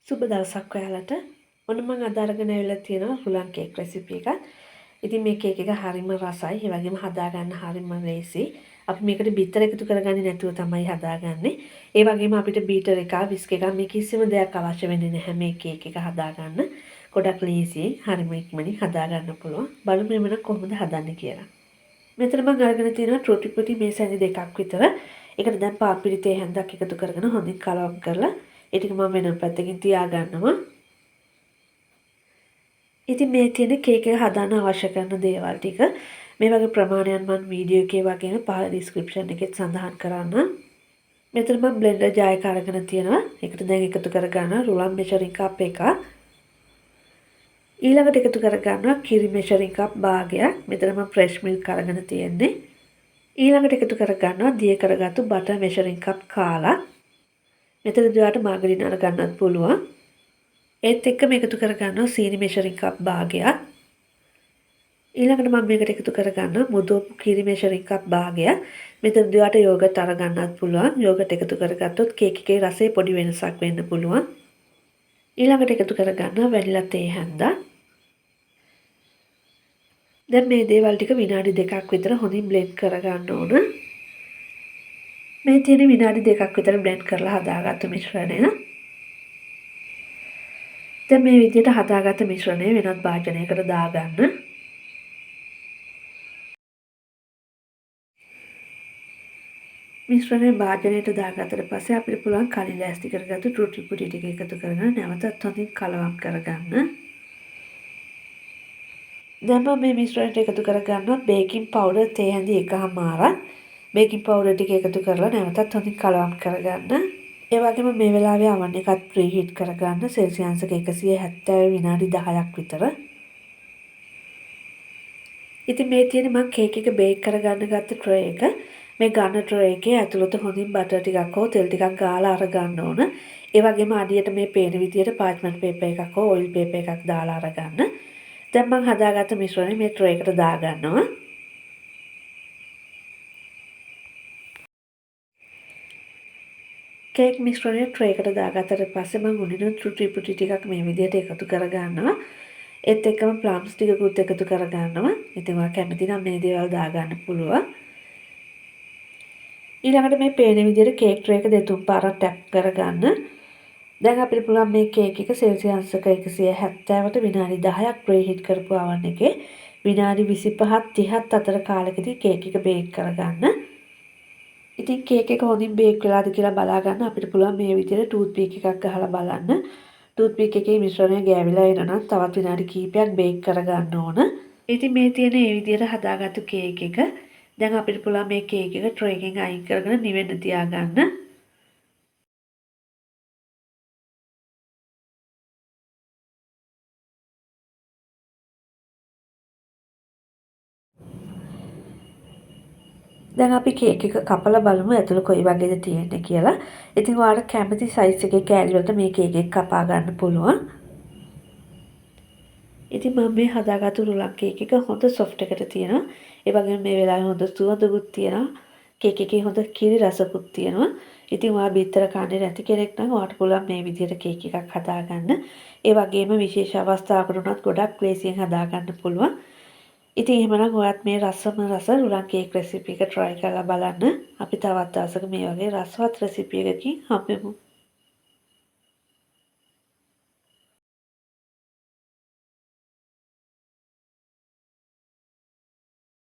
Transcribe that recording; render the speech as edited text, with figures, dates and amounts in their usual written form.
සුබ දවසක් ඔයාලට. ඔන්න මම අද අරගෙන ඇවිල්ලා තියෙනවා හුලන් කේක් රෙසිපි එකක්. ඉතින් මේ කේක් එක හරිම රසයි. ඒ වගේම හදාගන්න හරිම ලේසි. අපි මේකට බිත්තර එකතු කරගන්නේ නැතුව තමයි හදාගන්නේ. ඒ වගේම අපිට බීටර් එකක්, විස්ක් එකක් මේ කිසිම දෙයක් අවශ්‍ය වෙන්නේ නැහැ මේ කේක් එක හදාගන්න. ගොඩක් ලේසියි. හරිම ඉක්මනින් හදාගන්න පුළුවන්. බලමු එමනම් කොහොමද හදන්නේ කියලා. මෙතන මම අරගෙන තියෙනවා ට්‍රොටි පුටි මේ සැනි දෙකක් විතර. ඒකට දැන් පාපිලි තේ හැන්දක් එකතු කරගෙන හොඳින් කලවම් කරලා ඒ ටික මම වෙනම පැත්තකින් තියා ගන්නවා. ඉතින් මේ තියෙන කේක් එක හදන්න අවශ්‍ය කරන දේවල් ටික මේ වගේ ප්‍රමාණයන් මම වීඩියෝ එකේ වගේම පහළ ඩිස්ක්‍රිප්ෂන් එකේ සඳහන් කරන්නම්. මෙතන මම බ්ලෙන්ඩර් ජාර් එක අරගෙන තියෙනවා. ඒකට දැන් එකතු කර ගන්න රුලන් මෙෂරින් කප් එකක්. ඊළඟට එකතු කර ගන්නවා කිරි මෙෂරින් කප් භාගයක්. මෙතන මම ෆ්‍රෙෂ් මිල්ක් අරගෙන තියෙන්නේ. ඊළඟට එකතු කර ගන්නවා දිය කරගත්තු බටර් මෙෂරින් කප් කාලක්. මෙතන ඔයාලට මාගරින් අරගන්නත් පුළුවන්. ඒත් එක්කම එකතු කර ගන්නවා සීනි මෙෂරින් කප් භාගයක්. ඊළඟට මම මේකට එකතු කර ගන්නවා මුදෝපු කිරි මෙෂරින් කප් භාගයක්. මෙතන ඔයාලට යෝගට් අරගන්නත් පුළුවන්. යෝගට් එකතු කරගත්තොත් කේක් එකේ රසයේ පොඩි වෙනසක් වෙන්න පුළුවන්. ඊළඟට එකතු කර ගන්නවා වැනිලා තේ හැන්දා. දැන් මේ දේවල් ටික විනාඩි 2ක් විතර හොඳින් බ්ලෙන්ඩ් කරගන්න ඕන. මේ තියෙන විනාඩි 2ක් විතර බ්ලෙන්ඩ් කරලා හදාගත්තු මිශ්‍රණය. දැන් මේ විදිහට හදාගත්ත මිශ්‍රණය වෙනත් භාජනයකට දාගන්න. මිශ්‍රණය භාජනයට දාගත්තට පස්සේ අපිට පුළුවන් කලින් ලෑස්ති කරගත්තු ට්‍රොටි පුටි ටික එකතු කරගෙන නැවතත් හොඳින් කලවම් කරගන්න. දැන් මම මේ මිශ්‍රණයට එකතු කරගන්නවා බේකින් පවුඩර් තේ හැඳි එකහමාරක්. බේකින් පවුඩර් ටික එකතු කරලා නැවතත් හොඳින් කලවම් කරගන්න. ඒ වගේම මේ වෙලාවේ oven එකත් ප්‍රීහීට් කරගන්න සෙල්සියස් එක 170 විනාඩි 10ක් විතර. ඉතින් මේ තියෙන්නේ මම කේක් එක බේක් කරගන්න ගත්ත ට්‍රේ එක. මේ ගන්න ට්‍රේ එකේ ඇතුළත හොඳින් බටර් ටිකක් හෝ තෙල් ටිකක් ගාලා අරගන්න ඕන. ඒ වගේම අඩියට මේ පේන විදියට පාර්ච්මන්ට් පේපර් එකක් හෝ ඔයිල් පේපර් එකක් දාලා අරගන්න. දැන් මම හදාගත්ත මිශ්‍රණය මේ ට්‍රේ එකට දාගන්නවා. කේක් මිශ්‍රණය ට්‍රේ එකට දාගත්තට පස්සේ මම උඩින් ට්‍රොටි පුටි ටිකක් මේ විදියට එකතු කරගන්නවා. ඒත් එක්කම ප්ලම්ස් ටිකකුත් එකතු කරගන්නවා. ඉතින් ඔයා කැමති නම් මේ දේවල් දාගන්න පුළුවන්. ඊළඟට මේ පේන විදියට කේක් ට්‍රේ එක දෙතුන් පාරක් ටැප් කරගන්න. දැන් අපිට පුළුවන් මේ කේක් එක සෙල්සියස් එක 170ට විනාඩි 10ක් ප්‍රීහීට් කරපු oven එකේ විනාඩි 25ක් 30ක් අතර කාලෙකදී කේක් එක බේක් කරගන්න. ඉතින් කේක් එක හොඳින් බේක් වෙලාද කියලා බලා ගන්න අපිට පුළුවන් මේ විදිහට ටූත් පීක් එකක් ගහලා බලන්න. ටූත් පීක් එකේ මිශ්‍රණය ගෑවිලා එනනම් තවත් විනාඩි කිහිපයක් බේක් කරගන්න ඕන. ඉතින් මේ තියෙන මේ විදිහට හදාගත්තු කේක් එක දැන් අපිට පුළුවන් මේ කේක් එක ට්‍රේ එකෙන් අයින් කරගෙන නිවෙන්න තියාගන්න. දැන් අපි කේක් එක කපලා බලමු ඇතුළ කොයි වගේද තියෙන්නේ කියලා. ඉතින් ඔයාලට කැමති සයිස් එකේ කෑලි වලට මේ කේක් එක කපා ගන්න පුළුවන්. ඉතින් මම මේ හදාගත්තු රුලන් කේක් එක හොඳ සොෆ්ට් එකට තියෙනවා. ඒ වගේම මේ වෙලාවේ හොඳ සුවඳකුත් තියෙනවා. කේක් එකේ හොඳ කිරි රසකුත් තියෙනවා. ඉතින් ඔයා බිත්තර කන්නේ නැති කෙනෙක් නම් ඔයාට පුළුවන් මේ විදිහට කේක් එකක් හදාගන්න. ඒ වගේම විශේෂ අවස්ථාවකට උනත් ගොඩක් ලේසියෙන් හදාගන්න පුළුවන්. ඉතින් එහෙමනම් ඔයත් මේ රස රුලන් කේක් රෙසිපි එක try කරලා බලන්න. අපි තවත් දවසක මේ වගේ රසවත් රෙසිපි එකකින් හම්බෙමු.